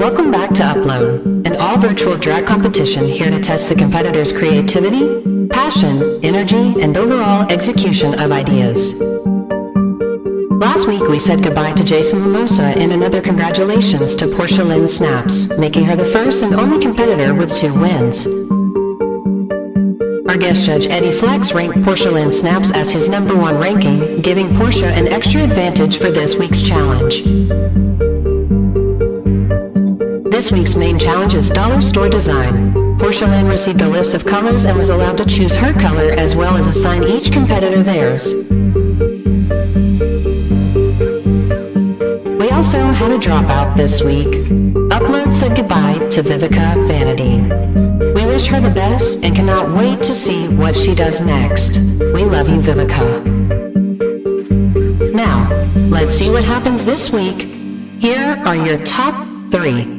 Welcome back to Upload, an all-virtual drag competition here to test the competitors' creativity, passion, energy, and overall execution of ideas. Last week we said goodbye to Jason Mimosa and another congratulations to Portia Lynn Snaps, making her the first and only competitor with 2 wins. Our guest judge Eddie Flex ranked Portia Lynn Snaps as his #1 ranking, giving Portia an extra advantage for this week's challenge. This week's main challenge is dollar store design. Portia Lynn received a list of colors and was allowed to choose her color as well as assign each competitor theirs. We also had a dropout this week. Upload said goodbye to Vivica Vanity. We wish her the best and cannot wait to see what she does next. We love you, Vivica. Now, let's see what happens this week. Here are your top 3.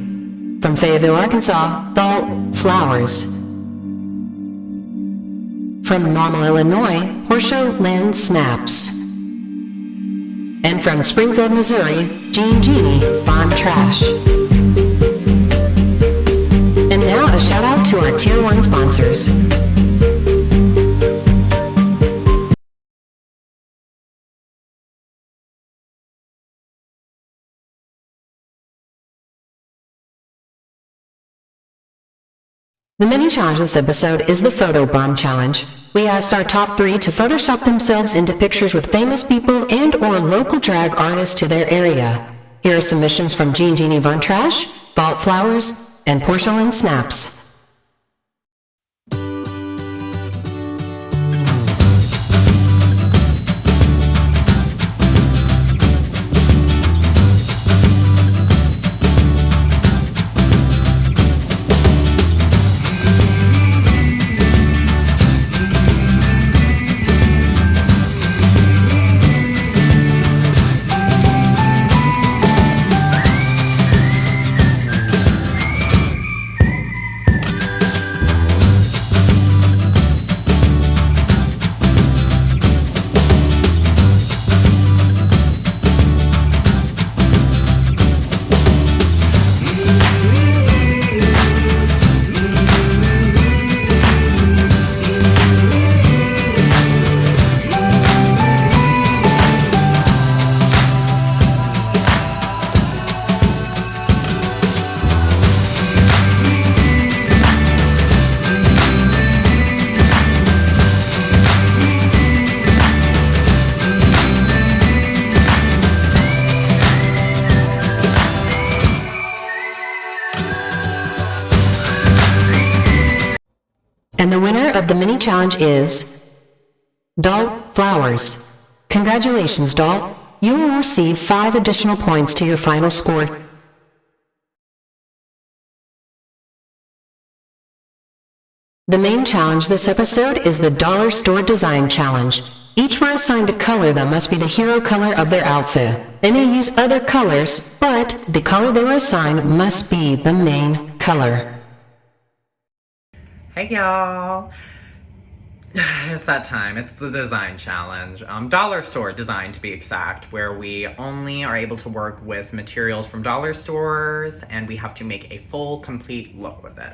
From Fayetteville, Arkansas, Dalt Flowers. From Normal, Illinois, Portia Lynn Snaps. And from Springfield, Missouri, Genie Bond Trash. And now a shout out to our Tier 1 sponsors. The mini challenge this episode is the Photobomb challenge. We asked our top 3 to Photoshop themselves into pictures with famous people and or local drag artists to their area. Here are submissions from Genie Von Trash, Dalt Flowers, and Portia Lynn Snaps. And the winner of the mini challenge is Dalt Flowers. Congratulations, Dalt. You will receive 5 additional points to your final score. The main challenge this episode is the Dollar Store Design Challenge. Each were assigned a color that must be the hero color of their outfit. They may use other colors, but the color they were assigned must be the main color. Hey y'all, it's that time. It's the design challenge. Dollar store design to be exact, where we only are able to work with materials from dollar stores and we have to make a full, complete look with it.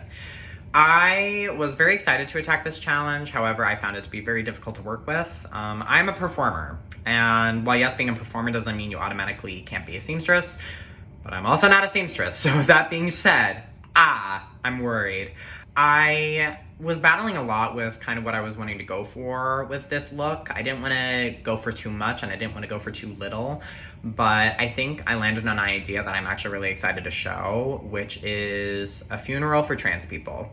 I was very excited to attack this challenge. However, I found it to be very difficult to work with. I'm a performer, and while yes, being a performer doesn't mean you automatically can't be a seamstress, but I'm also not a seamstress. So with that being said, I'm worried. I was battling a lot with kind of what I was wanting to go for with this look. I didn't want to go for too much and I didn't want to go for too little, but I think I landed on an idea that I'm actually really excited to show, which is a funeral for trans people.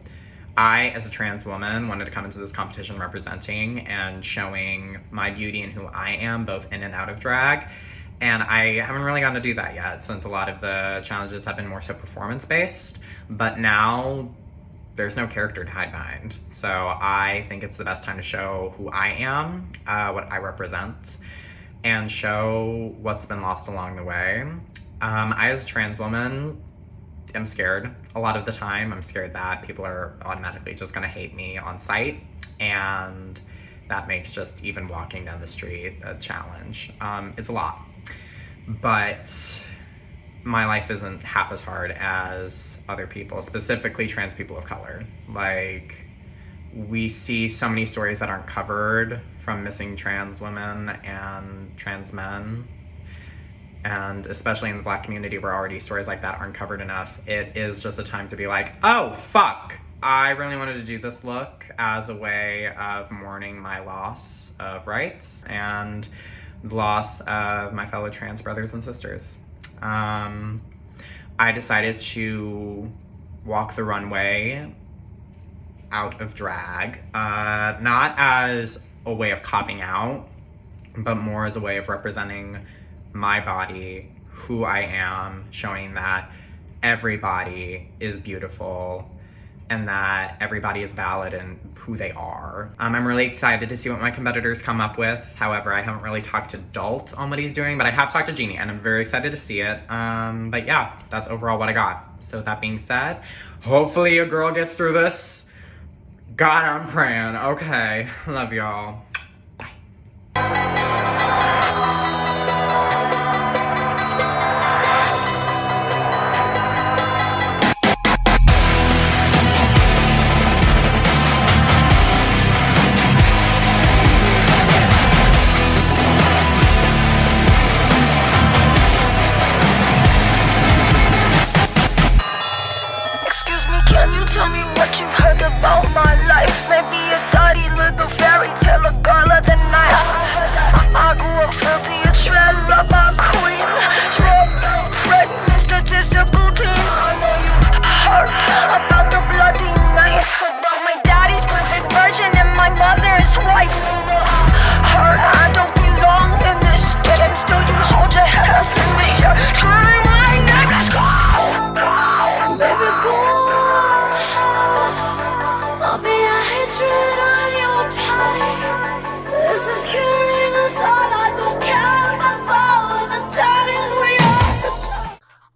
I, as a trans woman, wanted to come into this competition representing and showing my beauty and who I am, both in and out of drag. And I haven't really gotten to do that yet, since a lot of the challenges have been more so performance-based. But now, there's no character to hide behind. So I think it's the best time to show who I am, what I represent, and show what's been lost along the way. I, as a trans woman, am scared a lot of the time. I'm scared that people are automatically just gonna hate me on sight, and that makes just even walking down the street a challenge. It's a lot. But my life isn't half as hard as other people, specifically trans people of color. Like, we see so many stories that aren't covered from missing trans women and trans men. And especially in the Black community where already stories like that aren't covered enough, it is just a time to be like, oh, fuck. I really wanted to do this look as a way of mourning my loss of rights and the loss of my fellow trans brothers and sisters. I decided to walk the runway out of drag, not as a way of copping out, but more as a way of representing my body, who I am, showing that everybody is beautiful and that everybody is valid in who they are. I'm really excited to see what my competitors come up with. However, I haven't really talked to Dalt on what he's doing, but I have talked to Genie and I'm very excited to see it. But yeah, that's overall what I got. So that being said, hopefully a girl gets through this. God, I'm praying. Okay, love y'all.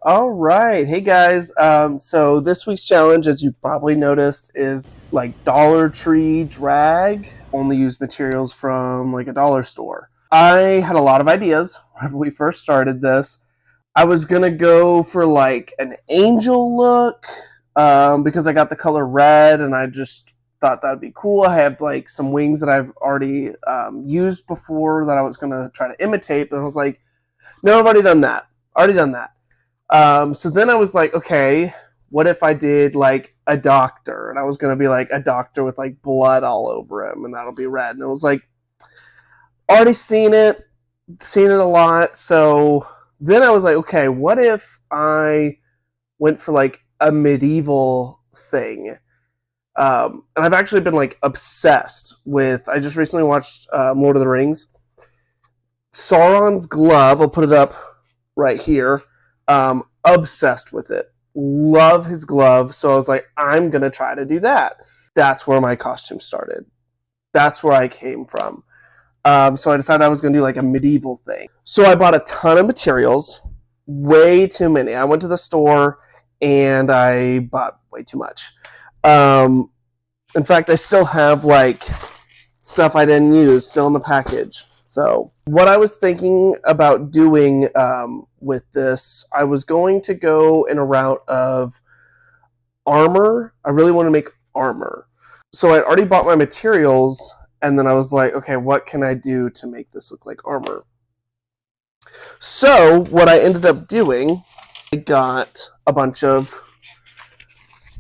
All right, hey guys. So this week's challenge, as you probably noticed, is like Dollar Tree drag. Only use materials from like a dollar store. I had a lot of ideas when we first started this. I was gonna go for like an angel look because I got the color red, and I just thought that'd be cool. I have like some wings that I've already used before that I was gonna try to imitate, but I was like, no, I've already done that. So then I was like, okay, what if I did like a doctor? And I was going to be like a doctor with like blood all over him, and that'll be red. And it was like, already seen it a lot. So then I was like, okay, what if I went for like a medieval thing? And I've actually been like obsessed with, I just recently watched Lord of the Rings. Sauron's glove, I'll put it up right here. Obsessed with it. Love his glove. So I was like, I'm going to try to do that. That's where my costume started. That's where I came from. So I decided I was going to do like a medieval thing. So I bought a ton of materials, way too many. I went to the store and I bought way too much. In fact, I still have like stuff I didn't use still in the package. So what I was thinking about doing with this, I was going to go in a route of armor. I really want to make armor. So I already bought my materials, and then I was like, okay, what can I do to make this look like armor? So what I ended up doing, I got a bunch of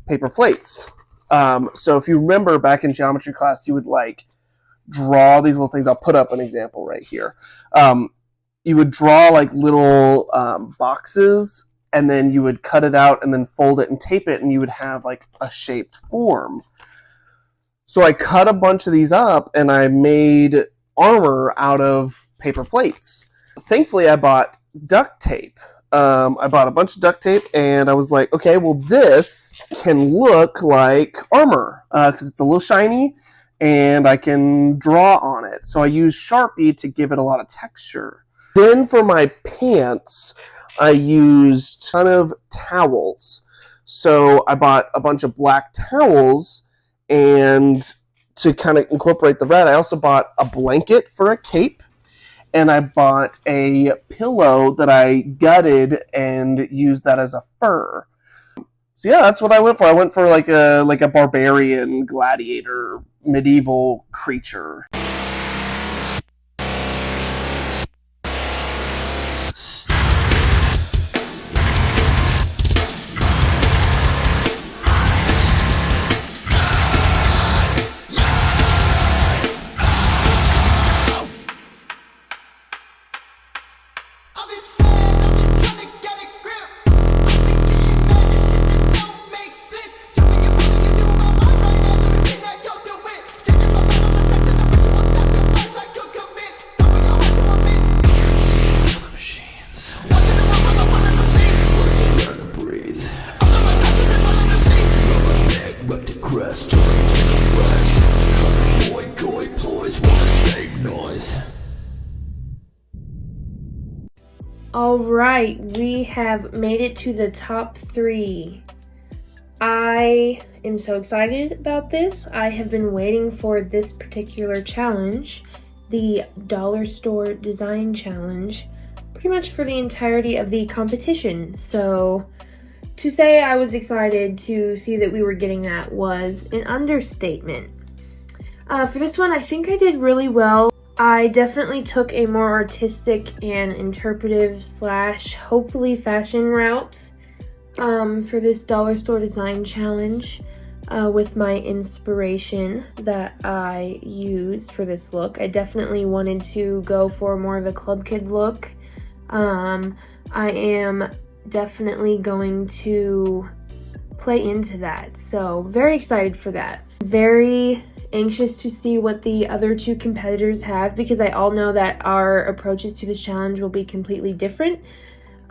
paper plates. So if you remember back in geometry class, you would like draw these little things. I'll put up an example right here. You would draw like little boxes, and then you would cut it out and then fold it and tape it, and you would have like a shaped form. So I cut a bunch of these up, and I made armor out of paper plates. Thankfully, I bought duct tape. I bought a bunch of duct tape, and I was like, okay, well, this can look like armor because it's a little shiny, and I can draw on it. So I used Sharpie to give it a lot of texture. Then for my pants, I used a ton of towels. So I bought a bunch of black towels, and to kind of incorporate the red, I also bought a blanket for a cape, and I bought a pillow that I gutted and used that as a fur. So yeah, that's what I went for. I went for like a barbarian gladiator medieval creature. Alright, we have made it to the top 3. I am so excited about this. I have been waiting for this particular challenge, the Dollar Store Design Challenge, pretty much for the entirety of the competition. So to say I was excited to see that we were getting that was an understatement. For this one, I think I did really well. I definitely took a more artistic and interpretive / hopefully fashion route for this Dollar Store Design Challenge with my inspiration that I used for this look. I definitely wanted to go for more of a club kid look. I am definitely going to play into that, so very excited for that. Very anxious to see what the other 2 competitors have, because I all know that our approaches to this challenge will be completely different.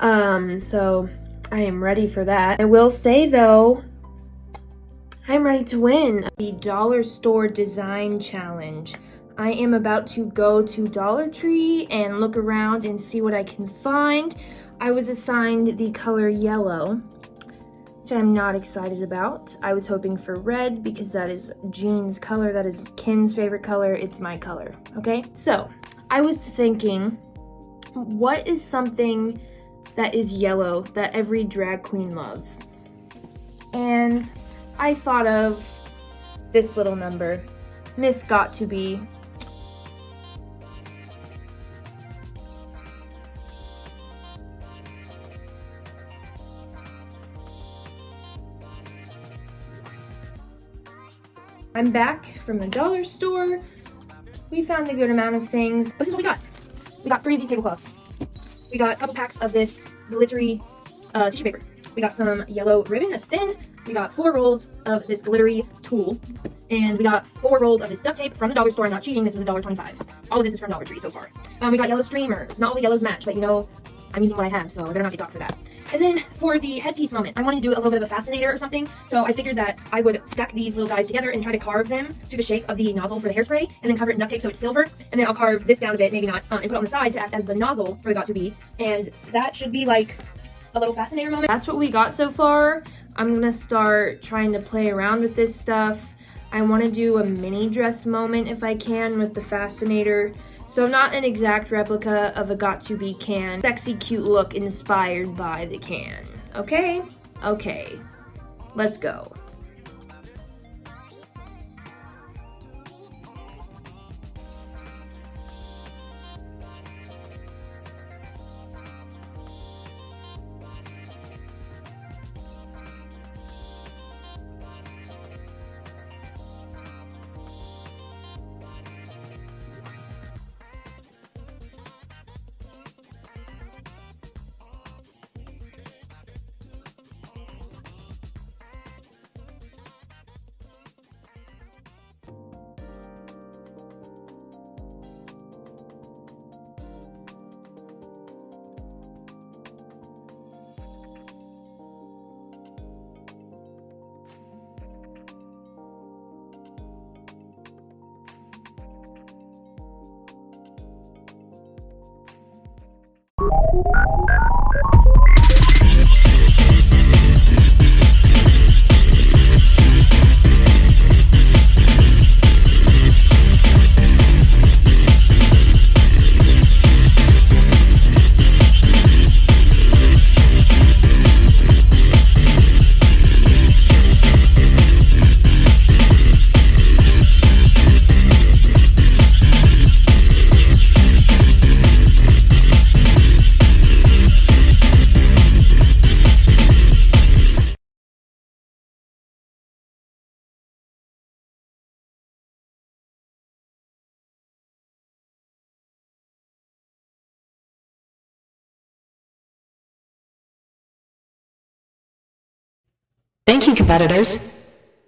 So I am ready for that. I will say though, I'm ready to win the Dollar Store Design Challenge. I am about to go to Dollar Tree and look around and see what I can find. I was assigned the color yellow, which I'm not excited about. I was hoping for red because that is Jean's color, that is Ken's favorite color, it's my color, okay? So, I was thinking, what is something that is yellow that every drag queen loves? And I thought of this little number, Miss Got To Be. I'm back from the dollar store. We found a good amount of things. This is what we got. We got 3 of these tablecloths. We got a couple packs of this glittery tissue paper. We got some yellow ribbon that's thin. We got 4 rolls of this glittery tulle. And we got 4 rolls of this duct tape from the dollar store. I'm not cheating, this was $1.25. All of this is from Dollar Tree so far. We got yellow streamers. Not all the yellows match, but you know, I'm using what I have, so I better not get docked for that. And then for the headpiece moment, I wanted to do a little bit of a fascinator or something, so I figured that I would stack these little guys together and try to carve them to the shape of the nozzle for the hairspray, and then cover it in duct tape so it's silver, and then I'll carve this down a bit, maybe not, and put it on the side to act as the nozzle for the Got To Be, and that should be like a little fascinator moment. That's what we got so far. I'm gonna start trying to play around with this stuff. I want to do a mini dress moment if I can with the fascinator. So not an exact replica of a Got To Be can. Sexy, cute look inspired by the can. Okay? Okay. Let's go. Thank you, competitors.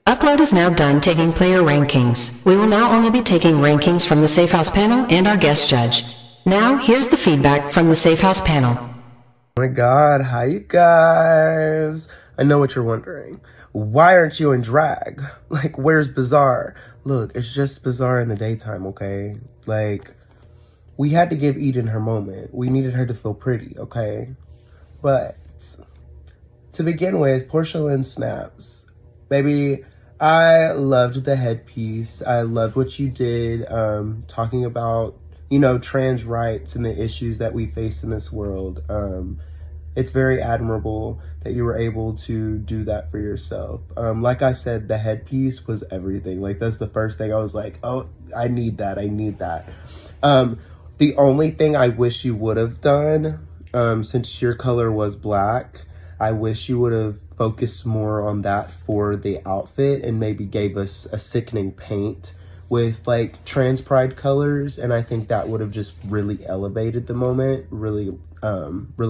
Upload is now done taking player rankings. We will now only be taking rankings from the Safe House panel and our guest judge. Now, here's the feedback from the Safe House panel. Oh my god, hi you guys. I know what you're wondering. Why aren't you in drag? Like, where's Bizarre? Look, it's just Bizarre in the daytime, okay? Like, we had to give Eden her moment. We needed her to feel pretty, okay? But, to begin with, Portia Lynn snaps. Baby, I loved the headpiece. I loved what you did, talking about, you know, trans rights and the issues that we face in this world. It's very admirable that you were able to do that for yourself. Like I said, the headpiece was everything. Like, that's the first thing I was like, oh, I need that. The only thing I wish you would have done, since your color was black, I wish you would have focused more on that for the outfit and maybe gave us a sickening paint with like trans pride colors, and I think that would have just really elevated the moment. Really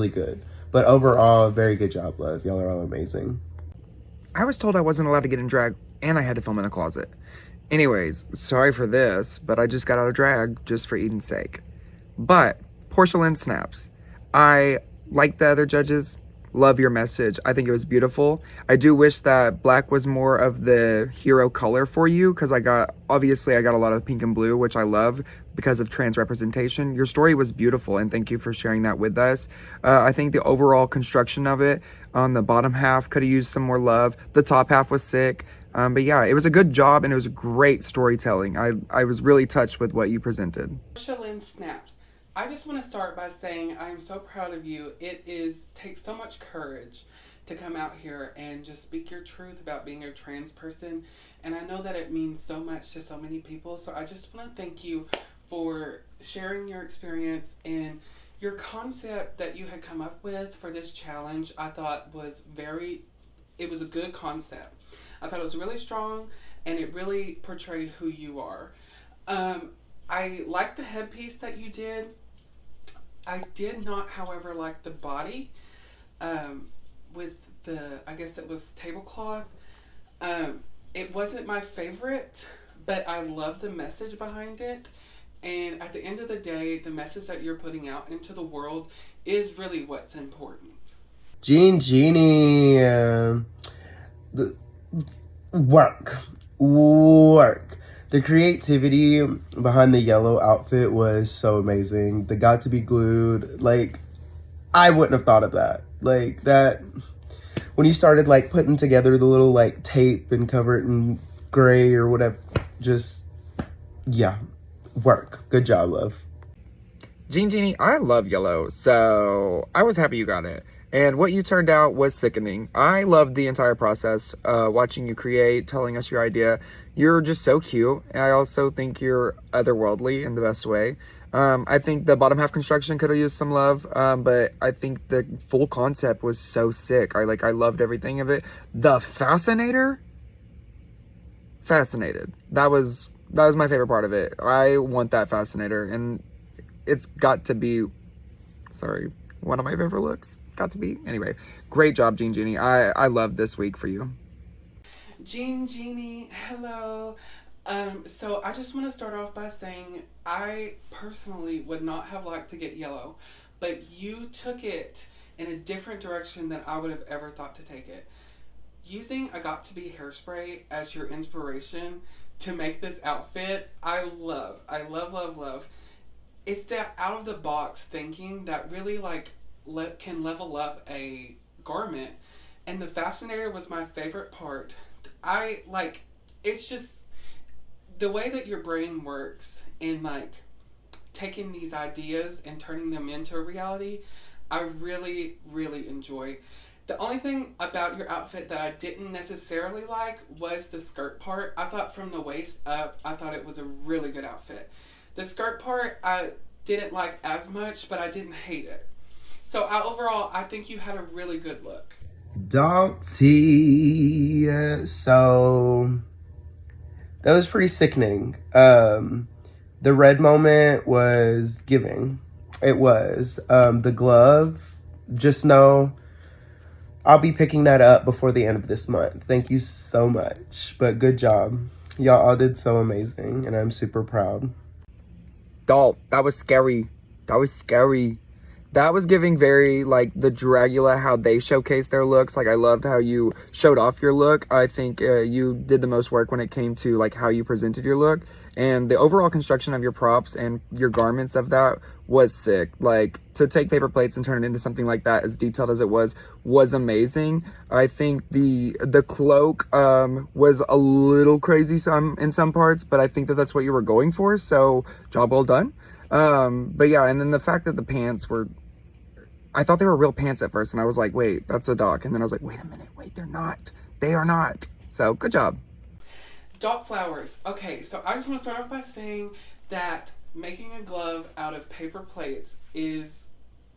good. But overall, very good job, love. Y'all are all amazing. I was told I wasn't allowed to get in drag, and I had to film in a closet. Anyways, sorry for this, but I just got out of drag just for Eden's sake. But, Porcelain snaps. I, like the other judges, love your message. I think it was beautiful. I do wish that black was more of the hero color for you, because obviously I got a lot of pink and blue, which I love because of trans representation. Your story was beautiful, and thank you for sharing that with us. I think the overall construction of it on the bottom half could have used some more love. The top half was sick. But yeah, it was a good job, and it was great storytelling. I was really touched with what you presented. Portia Lynn snaps. I just want to start by saying I am so proud of you. It takes so much courage to come out here and just speak your truth about being a trans person. And I know that it means so much to so many people. So I just want to thank you for sharing your experience and your concept that you had come up with for this challenge. I thought it was a good concept. I thought it was really strong, and it really portrayed who you are. I like the headpiece that you did. I did not, however, like the body with I guess it was tablecloth. It wasn't my favorite, but I love the message behind it. And at the end of the day, the message that you're putting out into the world is really what's important. Genie. Work. The creativity behind the yellow outfit was so amazing. The got to be glued. Like, I wouldn't have thought of that. Like, that, when you started, like, putting together the little, like, tape and cover it in gray or whatever, just, yeah, work. Good job, love. Genie, I love yellow, so I was happy you got it. And what you turned out was sickening. I loved the entire process, watching you create, telling us your idea. You're just so cute. And I also think you're otherworldly in the best way. I think the bottom half construction could have used some love, but I think the full concept was so sick. I loved everything of it. The fascinated. That was my favorite part of it. I want that fascinator, and it's got to be, one of my favorite looks. Got to be. Anyway, great job, Genie. I love this week for you. Genie, hello. So I just want to start off by saying I personally would not have liked to get yellow, but you took it in a different direction than I would have ever thought to take it. Using a Got To Be hairspray as your inspiration to make this outfit, I love. It's that out of the box thinking that really can level up a garment, and the fascinator was my favorite part. It's just the way that your brain works in taking these ideas and turning them into a reality. I really enjoy. The only thing about your outfit that I didn't necessarily like was the skirt part. I thought from the waist up, I thought it was a really good outfit. The skirt part I didn't like as much, but I didn't hate it. So overall, I think you had a really good look. Dalty. So that was pretty sickening. The red moment was giving. It was. The glove, just know I'll be picking that up before the end of this month. Thank you so much. But good job. Y'all all did so amazing, and I'm super proud. Dalt, that was scary. That was scary. That was giving very, like, the Dragula, how they showcase their looks. Like, I loved how you showed off your look. I think you did the most work when it came to, like, how you presented your look. And the overall construction of your props and your garments of that was sick. Like, to take paper plates and turn it into something like that, as detailed as it was amazing. I think the cloak was a little crazy in some parts, but I think that that's what you were going for. So, job well done. But yeah, and then the fact that the pants were... I thought they were real pants at first, and I was like, wait, that's a dock. And then I was like, wait a minute, wait, they're not. They are not. So, good job. Dalt Flowers. Okay, so I just want to start off by saying that making a glove out of paper plates is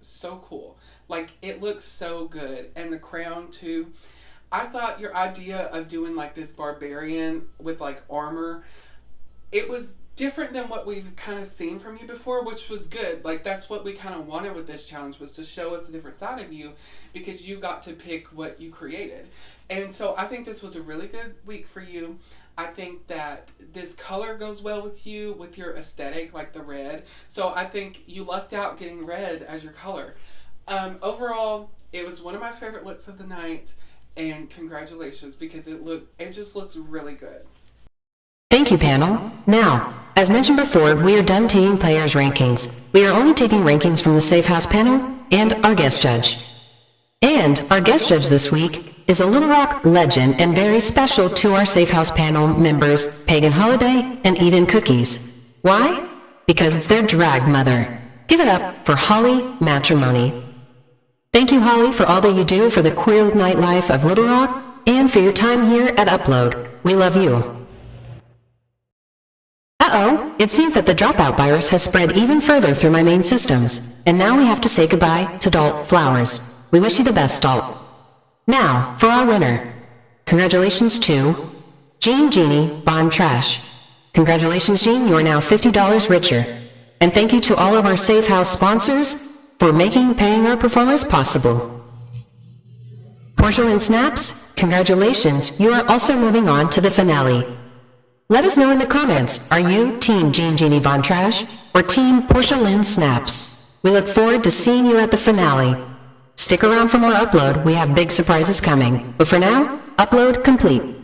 so cool. Like, it looks so good. And the crown, too. I thought your idea of doing, like, this barbarian with, like, armor, it was different than what we've kind of seen from you before, which was good. Like, that's what we kind of wanted with this challenge, was to show us a different side of you, because you got to pick what you created. And so I think this was a really good week for you. I think that this color goes well with you, with your aesthetic, like the red. So I think you lucked out getting red as your color. Overall, it was one of my favorite looks of the night, and congratulations, because it just looks really good. Thank you, panel. Now, as mentioned before, we are done taking players' rankings. We are only taking rankings from the Safe House panel and our guest judge. And our guest judge this week is a Little Rock legend and very special to our Safe House panel members, Pagan Holiday and Eden Cookies. Why? Because it's their drag mother. Give it up for Holly Matrimony. Thank you, Holly, for all that you do for the queer nightlife of Little Rock and for your time here at Upload. We love you. Uh-oh, it seems that the dropout virus has spread even further through my main systems, and now we have to say goodbye to Dalt Flowers. We wish you the best, Dalt. Now, for our winner. Congratulations to Genie Von Trash. Congratulations, Gene, you are now $50 richer. And thank you to all of our Safe House sponsors for paying our performers possible. Portia and Snaps, congratulations, you are also moving on to the finale. Let us know in the comments, are you Team Genie Von Trash or Team Portia Lynn Snaps? We look forward to seeing you at the finale. Stick around for more Upload, we have big surprises coming. But for now, Upload complete.